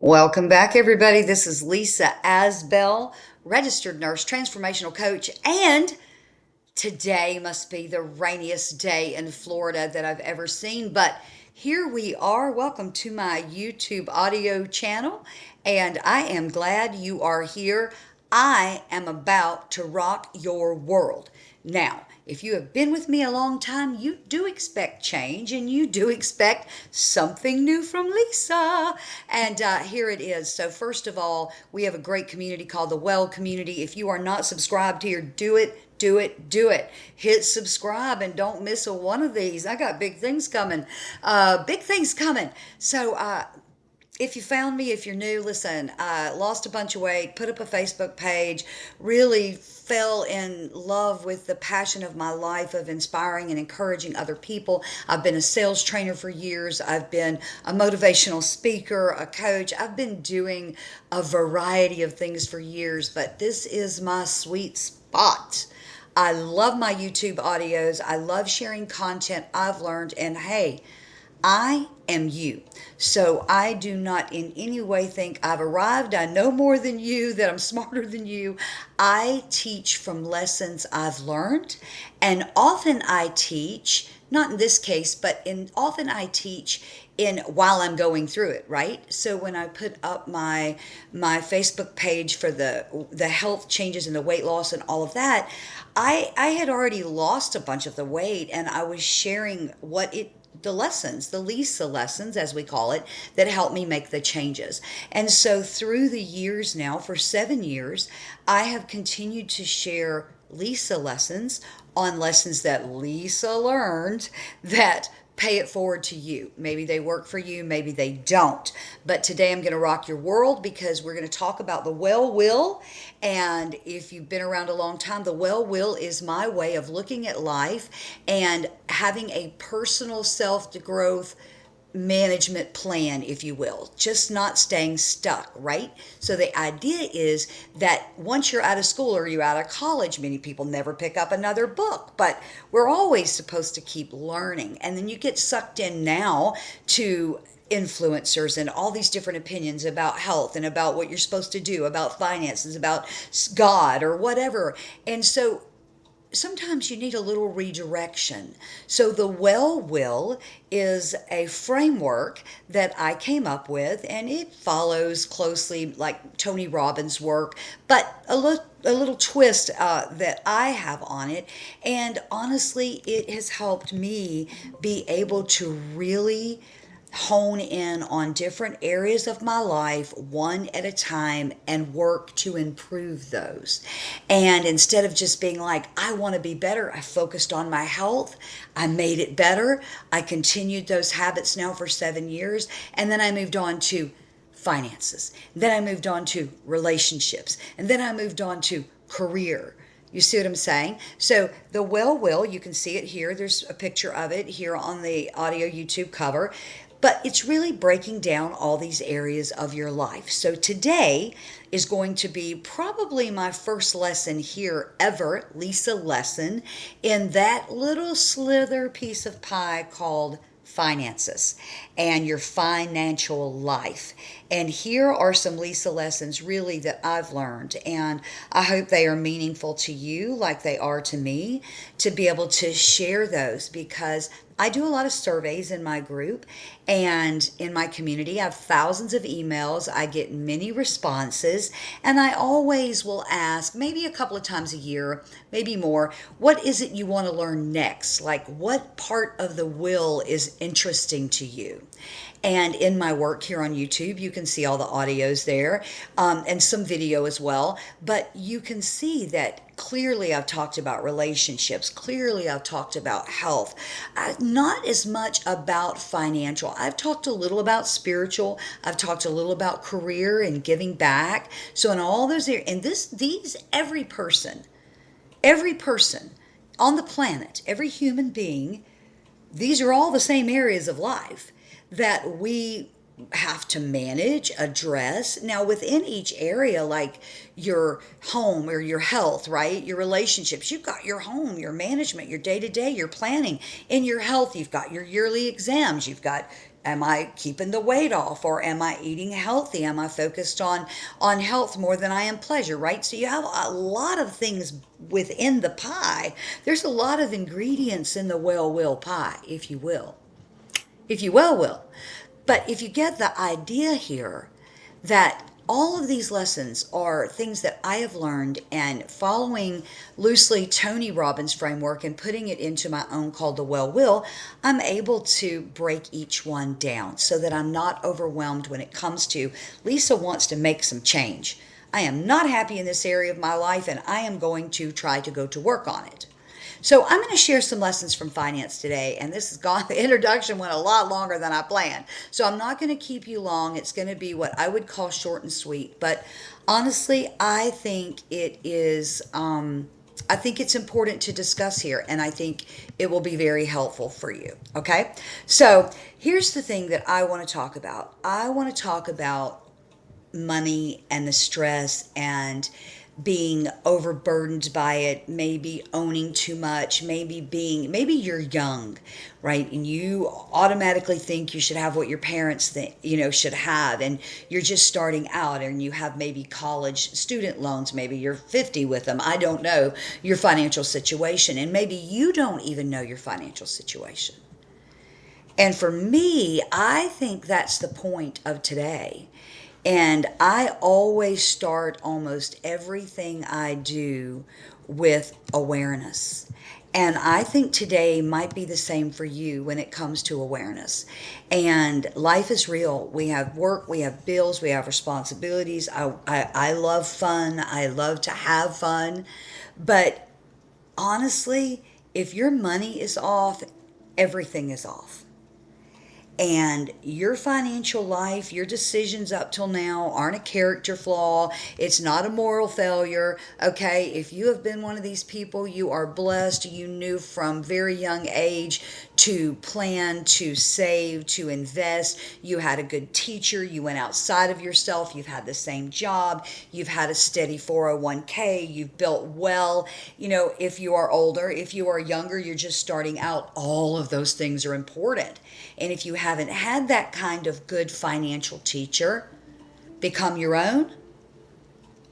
Welcome back, everybody. This is Lisa Asbell, registered nurse, transformational coach, and today must be the rainiest day in Florida that I've ever seen. But here we are. Welcome to my YouTube audio channel, and I am glad you are here. I am about to rock your world. Now, if you have been with me a long time, you do expect change and you do expect something new from Lisa. And here it is. So, first of all, we have a great community called the Well Community. If you are not subscribed here, do it. Do it, do it. Hit subscribe and don't miss a one of these. I got big things coming. Big things coming. So, if you found me, if you're new, listen, I lost a bunch of weight, put up a Facebook page, really fell in love with the passion of my life of inspiring and encouraging other people. I've been a sales trainer for years. I've been a motivational speaker, a coach. I've been doing a variety of things for years, but this is my sweet spot. I love my YouTube audios. I love sharing content I've learned. And hey, I am you. So I do not in any way think I've arrived. I know more than you, that I'm smarter than you. I teach from lessons I've learned. And often I teach, not in this case, but often I teach in while I'm going through it, right? So when I put up my Facebook page for the health changes and the weight loss and all of that, I had already lost a bunch of the weight, and I was sharing the lessons, the Lisa lessons, as we call it, that helped me make the changes. And so through the years now, for 7 years, I have continued to share Lisa lessons on lessons that Lisa learned that pay it forward to you. Maybe they work for you, maybe they don't. But today I'm going to rock your world because we're going to talk about the well will. And if you've been around a long time, the well will is my way of looking at life and having a personal self growth management plan, if you will, just not staying stuck, right? So the idea is that once you're out of school or you're out of college, many people never pick up another book, but we're always supposed to keep learning. And then you get sucked in now to influencers and all these different opinions about health and about what you're supposed to do, about finances, about God or whatever. And so sometimes you need a little redirection. So the well will is a framework that I came up with, and it follows closely like Tony Robbins' work, but a little twist that I have on it. And honestly, it has helped me be able to really hone in on different areas of my life one at a time and work to improve those. And instead of just being like, I want to be better, I focused on my health. I made it better. I continued those habits now for 7 years. And then I moved on to finances. Then I moved on to relationships. And then I moved on to career. You see what I'm saying? So the well will, you can see it here. There's a picture of it here on the audio YouTube cover. But it's really breaking down all these areas of your life. So today is going to be probably my first lesson here ever, Lisa lesson, in that little slither piece of pie called finances and your financial life. And here are some Lisa lessons really that I've learned, and I hope they are meaningful to you like they are to me, to be able to share those, because I do a lot of surveys in my group and in my community. I have thousands of emails. I get many responses, and I always will ask, maybe a couple of times a year, maybe more, what is it you want to learn next? Like, what part of the will is interesting to you? And in my work here on YouTube, you can see all the audios there, and some video as well. But you can see that clearly I've talked about relationships. Clearly I've talked about health. Not as much about financial. I've talked a little about spiritual. I've talked a little about career and giving back. So in all those areas, and every person on the planet, every human being, these are all the same areas of life that we have to manage, address. Now, within each area, like your home or your health, right? Your relationships, you've got your home, your management, your day to day, your planning. In your health, you've got your yearly exams, you've got Am I keeping the weight off, or am I eating healthy? Am I focused on health more than I am pleasure, right? So you have a lot of things within the pie. There's a lot of ingredients in the well will pie, if you will. If you will. But if you get the idea here that all of these lessons are things that I have learned, and following loosely Tony Robbins' framework and putting it into my own called the well will, I'm able to break each one down so that I'm not overwhelmed when it comes to Lisa wants to make some change. I am not happy in this area of my life, and I am going to try to go to work on it. So I'm going to share some lessons from finance today, and this has gone, the introduction went a lot longer than I planned. So I'm not going to keep you long. It's going to be what I would call short and sweet, but honestly, I think I think it's important to discuss here, and I think it will be very helpful for you. Okay. So here's the thing that I want to talk about. I want to talk about money and the stress and being overburdened by it, maybe owning too much, maybe you're young, right? And you automatically think you should have what your parents think, should have. And you're just starting out, and you have maybe college student loans. Maybe you're 50 with them. I don't know your financial situation. And maybe you don't even know your financial situation. And for me, I think that's the point of today. And I always start almost everything I do with awareness. And I think today might be the same for you when it comes to awareness. And life is real. We have work, we have bills, we have responsibilities. I love fun. I love to have fun. But honestly, if your money is off, everything is off. And your financial life, your decisions up till now aren't a character flaw. It's not a moral failure. Okay. If you have been one of these people, you are blessed. You knew from very young age to plan, to save, to invest. You had a good teacher. You went outside of yourself. You've had the same job. You've had a steady 401k. You've built well. If you are older, if you are younger, you're just starting out. All of those things are important. And if you haven't had that kind of good financial teacher, become your own,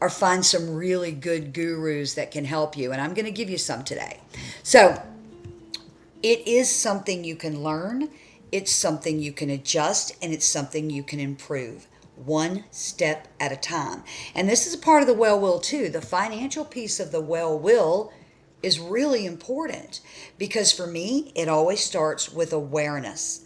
or find some really good gurus that can help you. And I'm going to give you some today. So it is something you can learn, it's something you can adjust, and it's something you can improve one step at a time. And this is a part of the well will too. The financial piece of the well will is really important, because for me, it always starts with awareness.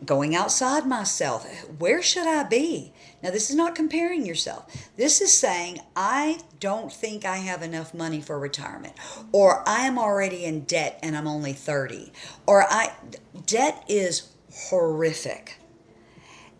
Going outside myself. Where should I be? Now, this is not comparing yourself. This is saying, I don't think I have enough money for retirement, or I am already in debt and I'm only 30, debt is horrific.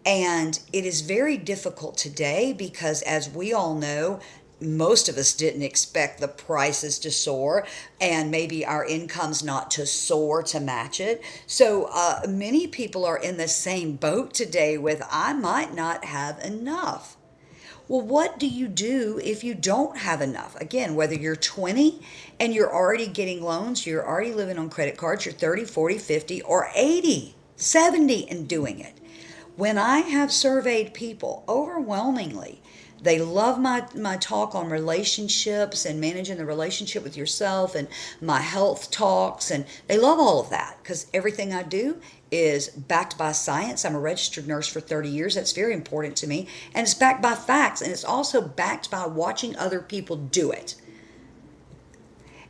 And it is very difficult today because, as we all know, most of us didn't expect the prices to soar, and maybe our incomes not to soar to match it. So many people are in the same boat today with, I might not have enough. Well, what do you do if you don't have enough? Again, whether you're 20 and you're already getting loans, you're already living on credit cards, you're 30, 40, 50, or 80, 70 and doing it. When I have surveyed people, overwhelmingly, they love my talk on relationships and managing the relationship with yourself, and my health talks, and they love all of that because everything I do is backed by science. I'm a registered nurse for 30 years. That's very important to me. And it's backed by facts, and it's also backed by watching other people do it.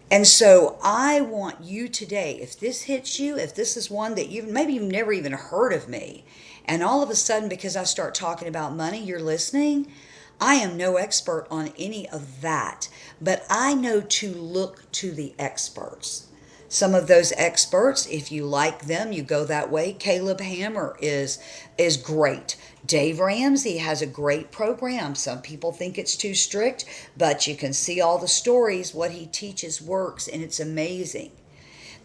And so I want you today, if this hits you, if this is one that maybe you've never even heard of me, and all of a sudden, because I start talking about money, you're listening. I am no expert on any of that, but I know to look to the experts. Some of those experts, if you like them, you go that way. Caleb Hammer is great. Dave Ramsey has a great program. Some people think it's too strict, but you can see all the stories. What he teaches works, and it's amazing.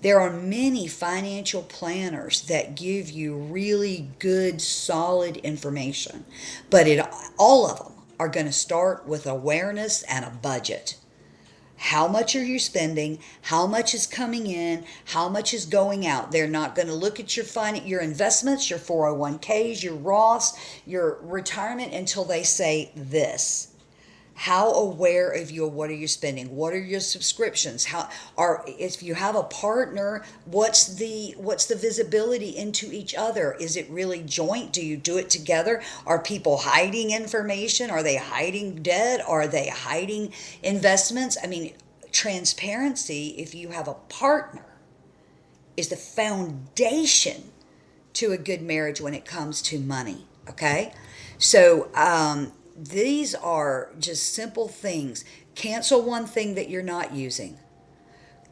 There are many financial planners that give you really good, solid information, but all of them are going to start with awareness and a budget. How much are you spending? How much is coming in? How much is going out? They're not going to look at your investments, your 401ks, your Roths, your retirement until they say this. How aware of you, what are you spending? What are your subscriptions? How are, if you have a partner, what's the visibility into each other? Is it really joint? Do you do it together? Are people hiding information? Are they hiding debt? Are they hiding investments? I mean, transparency, if you have a partner, is the foundation to a good marriage when it comes to money. Okay? So, these are just simple things. Cancel one thing that you're not using.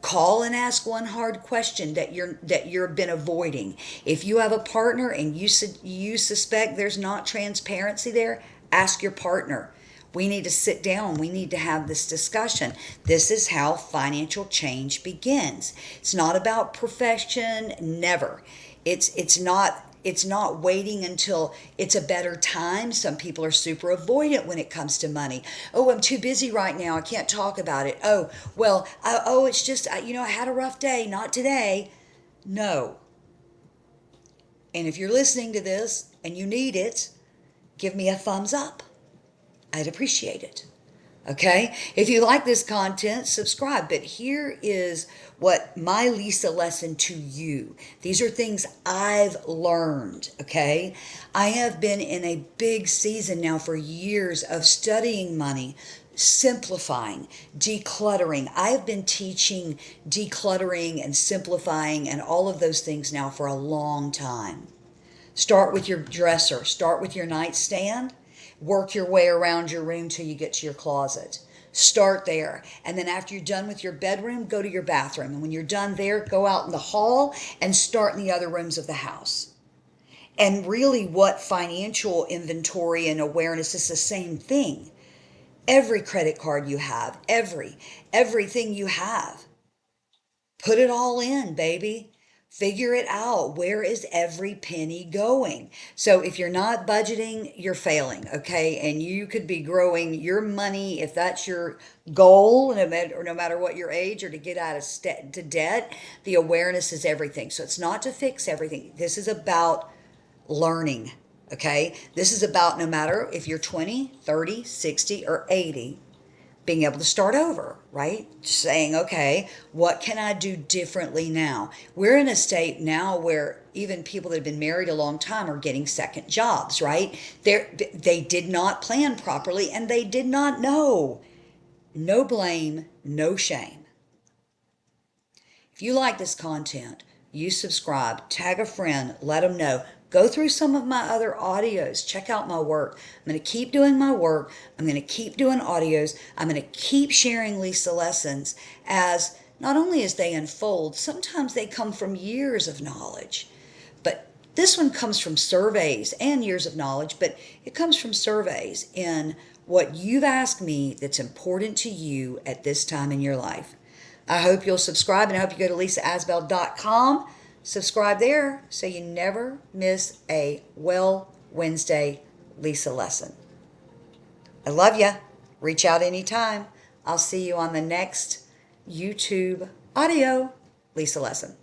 Call and ask one hard question that you've been avoiding. If you have a partner and you suspect there's not transparency there, ask your partner. We need to sit down. We need to have this discussion. This is how financial change begins. It's not about perfection, never. It's not waiting until it's a better time. Some people are super avoidant when it comes to money. Oh, I'm too busy right now. I can't talk about it. Oh, well, it's just, I had a rough day. Not today. No. And if you're listening to this and you need it, give me a thumbs up. I'd appreciate it. Okay? If you like this content, subscribe. But here is what my Lisa lesson to you. These are things I've learned. Okay? I have been in a big season now for years of studying money, simplifying, decluttering. I've been teaching decluttering and simplifying and all of those things now for a long time. Start with your dresser, start with your nightstand. Work your way around your room till you get to your closet. Start there. And then after you're done with your bedroom, go to your bathroom. And when you're done there, go out in the hall and start in the other rooms of the house. And really, what financial inventory and awareness is the same thing. Every credit card you have, everything you have, put it all in, baby. Figure it out. Where is every penny going? So if you're not budgeting, you're failing, okay? And you could be growing your money, if that's your goal, no matter what your age, or to get out of to debt. The awareness is everything. So it's not to fix everything. This is about learning, okay? This is about, no matter if you're 20, 30, 60, or 80, being able to start over, right? Just saying, okay, what can I do differently now? We're in a state now where even people that have been married a long time are getting second jobs, right? They did not plan properly and they did not know. No blame, no shame. If you like this content, you subscribe, tag a friend, let them know. Go through some of my other audios. Check out my work. I'm going to keep doing my work. I'm going to keep doing audios. I'm going to keep sharing Lisa lessons as not only as they unfold, sometimes they come from years of knowledge. But this one comes from surveys and years of knowledge, but it comes from surveys in what you've asked me that's important to you at this time in your life. I hope you'll subscribe, and I hope you go to lisaasbell.com. Subscribe there so you never miss a Well Wednesday Lisa lesson. I love you. Reach out anytime. I'll see you on the next YouTube audio Lisa lesson.